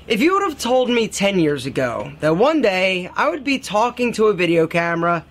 If you would have told me 10 years ago that one day I would be talking to a video camera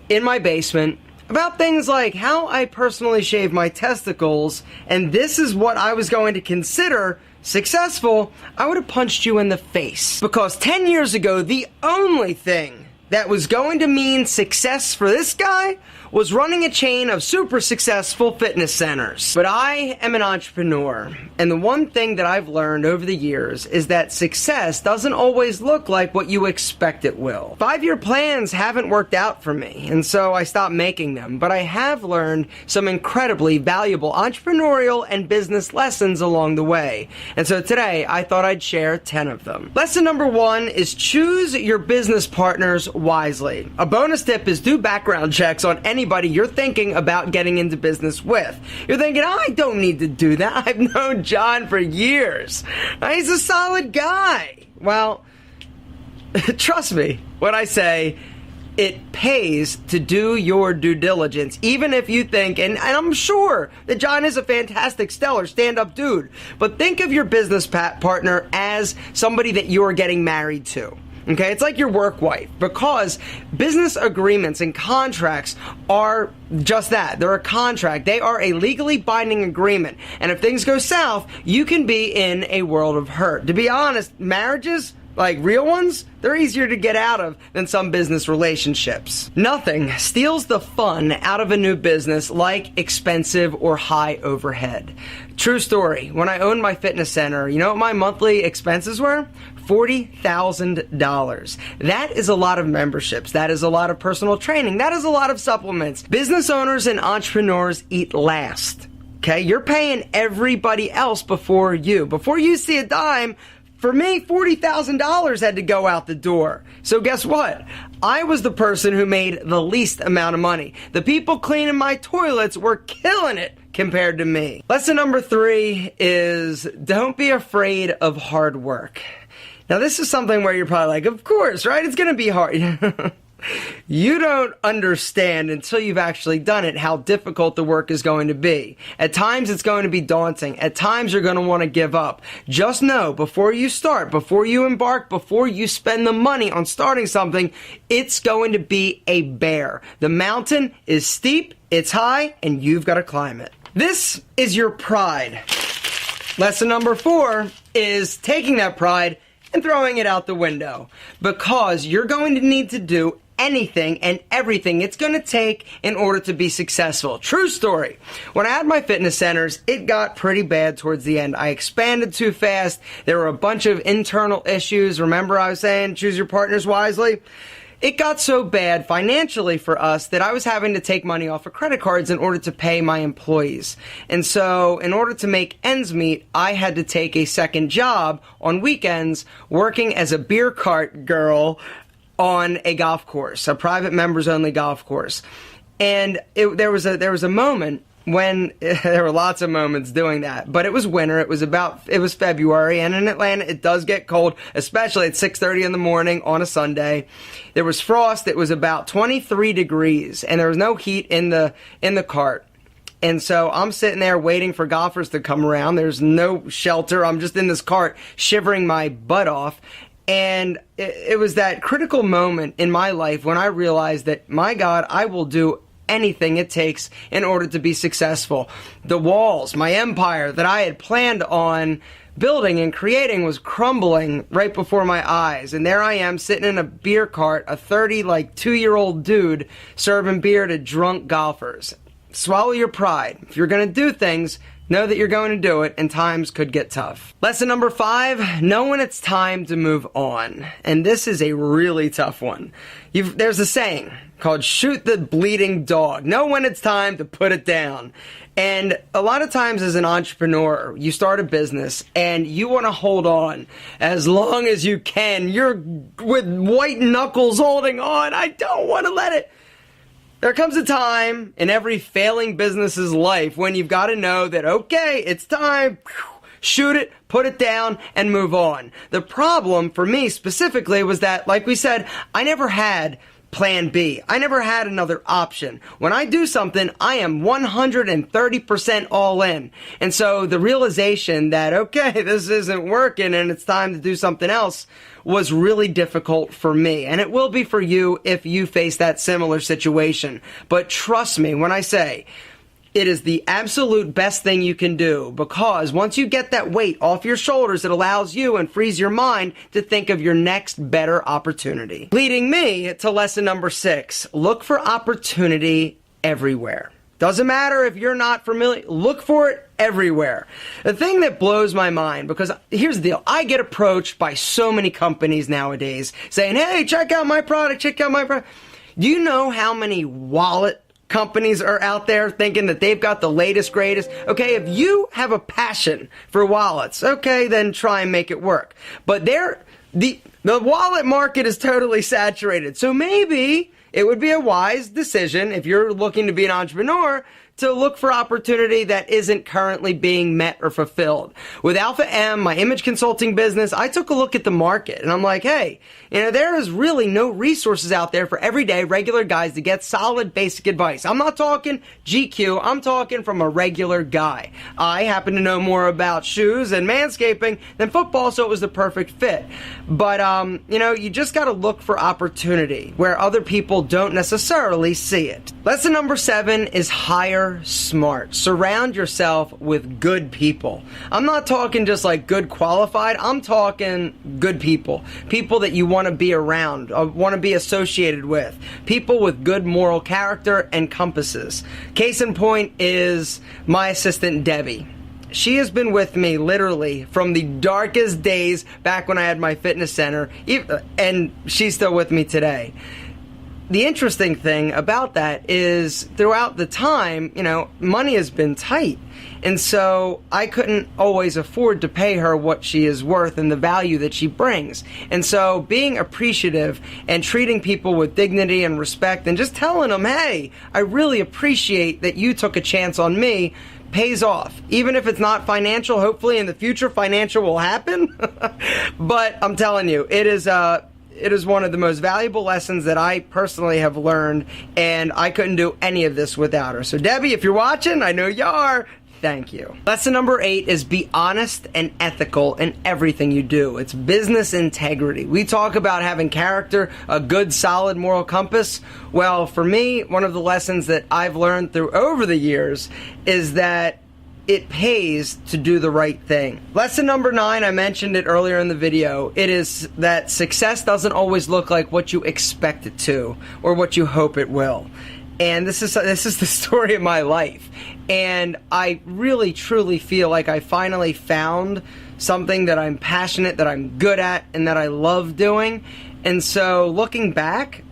in my basement about things like how I personally shave my testicles, and this is what I was going to consider successful, I would have punched you in the face. Because 10 years ago, the only thing that was going to mean success for this guy was running a chain of super successful fitness centers. But I am an entrepreneur, and the one thing that I've learned over the years is that success doesn't always look like what you expect it will. 5-year plans haven't worked out for me, and so I stopped making them, but I have learned some incredibly valuable entrepreneurial and business lessons along the way. And so today, I thought I'd share 10 of them. Lesson number 1 is choose your business partners wisely. A bonus tip is do background checks on anybody you're thinking about getting into business with. You're thinking, I don't need to do that. I've known John for years. He's a solid guy. Well, trust me when I say it pays to do your due diligence, even if you think, and I'm sure that John is a fantastic, stellar, stand-up dude, but think of your business partner as somebody that you're getting married to. Okay, it's like your work wife, because business agreements and contracts are just that. They're a contract. They are a legally binding agreement. And if things go south, you can be in a world of hurt. To be honest, marriages, like real ones, they're easier to get out of than some business relationships. Nothing steals the fun out of a new business like expensive or high overhead. True story. When I owned my fitness center, you know what my monthly expenses were? $40,000. That is a lot of memberships. That is a lot of personal training. That is a lot of supplements. Business owners and entrepreneurs eat last. Okay? You're paying everybody else before you. Before you see a dime, for me, $40,000 had to go out the door. So guess what? I was the person who made the least amount of money. The people cleaning my toilets were killing it compared to me. Lesson number 3 is don't be afraid of hard work. Now, this is something where you're probably like, of course, right? It's going to be hard. You don't understand until you've actually done it how difficult the work is going to be. At times, it's going to be daunting. At times, you're going to want to give up. Just know, before you start, before you embark, before you spend the money on starting something, it's going to be a bear. The mountain is steep, it's high, and you've got to climb it. This is your pride. Lesson number 4 is taking that pride and throwing it out the window, because you're going to need to do anything and everything it's going to take in order to be successful. True story. When I had my fitness centers, it got pretty bad towards the end. I expanded too fast. There were a bunch of internal issues. Remember I was saying choose your partners wisely? It got so bad financially for us that I was having to take money off of credit cards in order to pay my employees. And so in order to make ends meet, I had to take a second job on weekends working as a beer cart girl on a golf course, a private members only golf course. And there was a moment when there were lots of moments doing that, but it was winter. It was February, and in Atlanta it does get cold, especially at 6:30 in the morning on a Sunday. There was frost. It was about 23 degrees, and there was no heat in the cart. And so I'm sitting there waiting for golfers to come around. There's no shelter. I'm just in this cart shivering my butt off. And it was that critical moment in my life when I realized that, my God, I will do anything it takes in order to be successful. The walls, my empire that I had planned on building and creating was crumbling right before my eyes. And there I am sitting in a beer cart, a 2-year-old dude serving beer to drunk golfers. Swallow your pride. If you're going to do things, know that you're going to do it, and times could get tough. Lesson number 5, know when it's time to move on. And this is a really tough one. There's a saying called shoot the bleeding dog. Know when it's time to put it down. And a lot of times as an entrepreneur, you start a business and you want to hold on as long as you can. You're with white knuckles holding on. I don't want to let it. There comes a time in every failing business's life when you've got to know that, okay, it's time. Shoot it, put it down, and move on. The problem for me specifically was that, like we said, I never had plan B. I never had another option. When I do something, I am 130% all in. And so the realization that, okay, this isn't working and it's time to do something else was really difficult for me. And it will be for you if you face that similar situation. But trust me when I say, it is the absolute best thing you can do, because once you get that weight off your shoulders, it allows you and frees your mind to think of your next better opportunity. Leading me to lesson number 6, look for opportunity everywhere. Doesn't matter if you're not familiar, look for it everywhere. The thing that blows my mind, because here's the deal, I get approached by so many companies nowadays saying, hey, check out my product, check out my product. Do you know how many wallet companies are out there thinking that they've got the latest, greatest? Okay, if you have a passion for wallets, okay, then try and make it work. But the wallet market is totally saturated. So maybe it would be a wise decision, if you're looking to be an entrepreneur, to look for opportunity that isn't currently being met or fulfilled. With Alpha M, my image consulting business, I took a look at the market and I'm like, hey, there is really no resources out there for everyday regular guys to get solid basic advice. I'm not talking GQ, I'm talking from a regular guy. I happen to know more about shoes and manscaping than football, so it was the perfect fit. But, you just gotta look for opportunity where other people don't necessarily see it. Lesson number 7 is hire smart. Surround yourself with good people. I'm not talking just like good qualified, I'm talking good people. People that you want to be around, want to be associated with. People with good moral character and compasses. Case in point is my assistant Debbie. She has been with me literally from the darkest days back when I had my fitness center, and she's still with me today. The interesting thing about that is throughout the time, money has been tight. And so I couldn't always afford to pay her what she is worth and the value that she brings. And so being appreciative and treating people with dignity and respect and just telling them, hey, I really appreciate that you took a chance on me, pays off. Even if it's not financial, hopefully in the future financial will happen. But I'm telling you, it is one of the most valuable lessons that I personally have learned, and I couldn't do any of this without her. So Debbie, if you're watching, I know you are, thank you. Lesson number 8 is be honest and ethical in everything you do. It's business integrity. We talk about having character, a good, solid moral compass. Well, for me, one of the lessons that I've learned through over the years is that it pays to do the right thing. Lesson number 9, I mentioned it earlier in the video. It is that success doesn't always look like what you expect it to or what you hope it will. And this is the story of my life. And I really, truly feel like I finally found something that I'm passionate, that I'm good at, and that I love doing. And so looking back,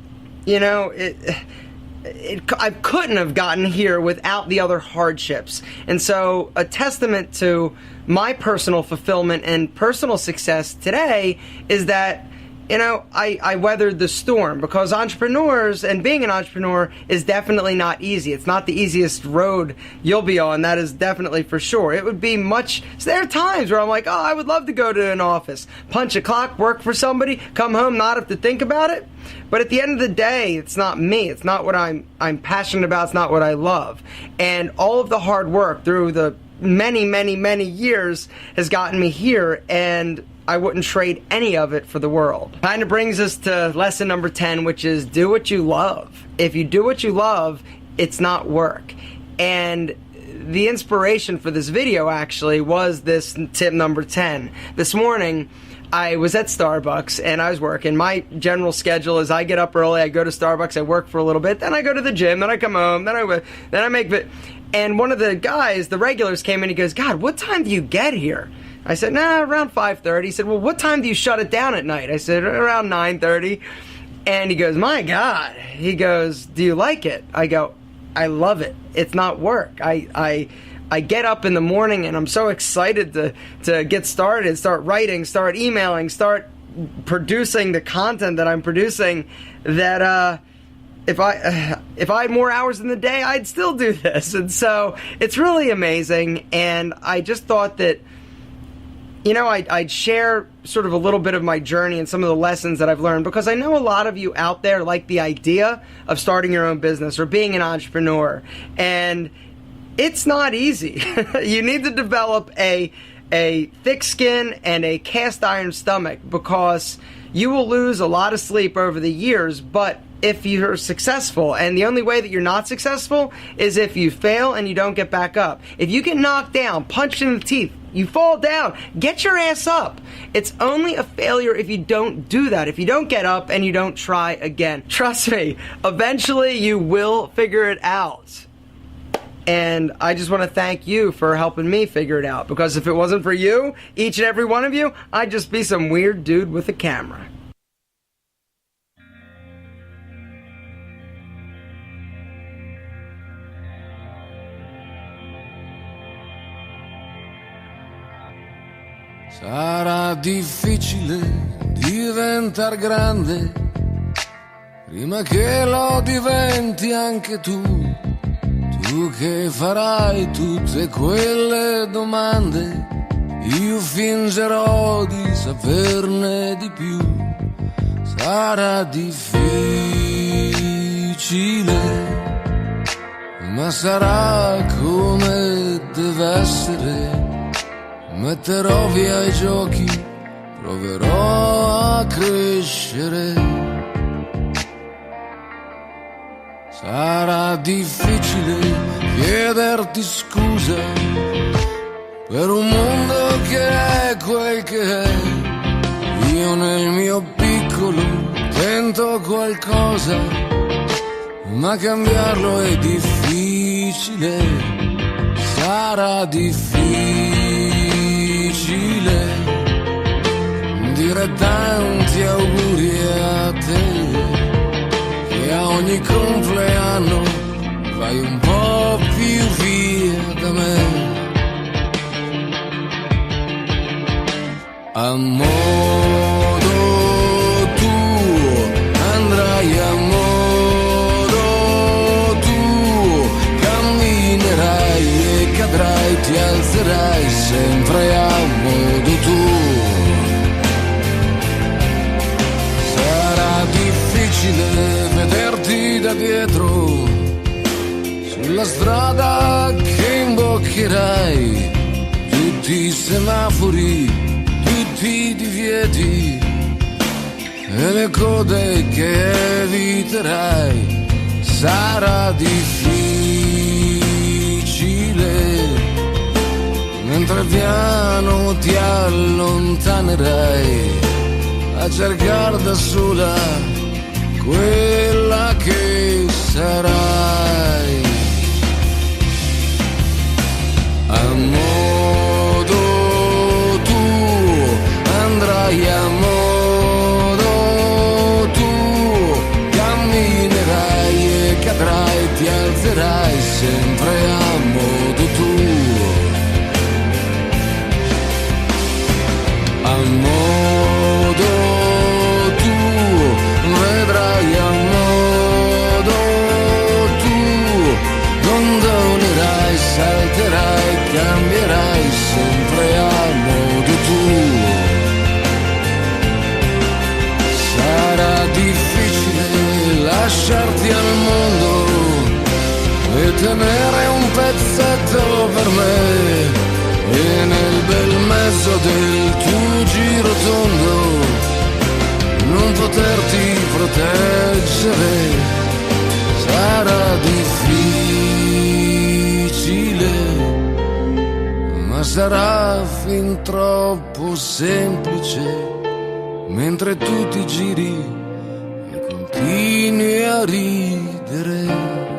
I couldn't have gotten here without the other hardships. And so a testament to my personal fulfillment and personal success today is that I weathered the storm, because entrepreneurs and being an entrepreneur is definitely not easy. It's not the easiest road you'll be on, that is definitely for sure. It would be so there are times where I'm like, oh, I would love to go to an office, punch a clock, work for somebody, come home, not have to think about it. But at the end of the day, it's not me. It's not what I'm passionate about. It's not what I love. And all of the hard work through the many, many, many years has gotten me here, and I wouldn't trade any of it for the world. Kind of brings us to lesson number 10, which is do what you love. If you do what you love, it's not work. And the inspiration for this video actually was this tip number 10. This morning, I was at Starbucks and I was working. My general schedule is I get up early, I go to Starbucks, I work for a little bit, then I go to the gym, then I come home, then I make it. And one of the guys, the regulars, came in, he goes, God, what time do you get here? I said, nah, around 5:30. He said, well, what time do you shut it down at night? I said, around 9:30. And he goes, my God. He goes, do you like it? I go, I love it. It's not work. I get up in the morning and I'm so excited to get started, start writing, start emailing, start producing the content that I'm producing, that if I had more hours in the day, I'd still do this. And so it's really amazing. And I just thought that I'd share sort of a little bit of my journey and some of the lessons that I've learned, because I know a lot of you out there like the idea of starting your own business or being an entrepreneur, and it's not easy. You need to develop a thick skin and a cast iron stomach, because you will lose a lot of sleep over the years, but if you're successful, and the only way that you're not successful is if you fail and you don't get back up. If you get knocked down, punched in the teeth, you fall down, get your ass up. It's only a failure if you don't do that, if you don't get up and you don't try again. Trust me, eventually you will figure it out. And I just want to thank you for helping me figure it out, because if it wasn't for you, each and every one of you, I'd just be some weird dude with a camera. Sarà difficile diventar grande prima che lo diventi anche tu. Tu che farai tutte quelle domande, io fingerò di saperne di più. Sarà difficile, ma sarà come deve essere. Metterò via i giochi, proverò a crescere. Sarà difficile chiederti scusa per un mondo che è quel che è. Io nel mio piccolo tento qualcosa, ma cambiarlo è difficile. Sarà difficile dire tanti auguri a te, che a ogni compleanno vai un po' più via da me. A modo tuo andrai, a modo tuo camminerai e cadrai, ti alzerai sempre a modo tuo. Sarà difficile vederti da dietro sulla strada che imboccherai, tutti i semafori, tutti i divieti e le code che eviterai. Sarà difficile, mentre piano ti allontanerai a cercare da sola quella che sarai. A modo tuo andrai, a modo tuo camminerai e cadrai, ti alzerai sempre a modo tuo. A modo tuo vedrai, a modo tuo gondolerai, salterai, cambierai sempre a modo tuo. Sarà difficile lasciarti al mondo e tenere un pezzetto per me, e nel bel mezzo del tuo giro tondo non poterti proteggere. Sarà difficile, ma sarà fin troppo semplice, mentre tu ti giri e continui a ridere.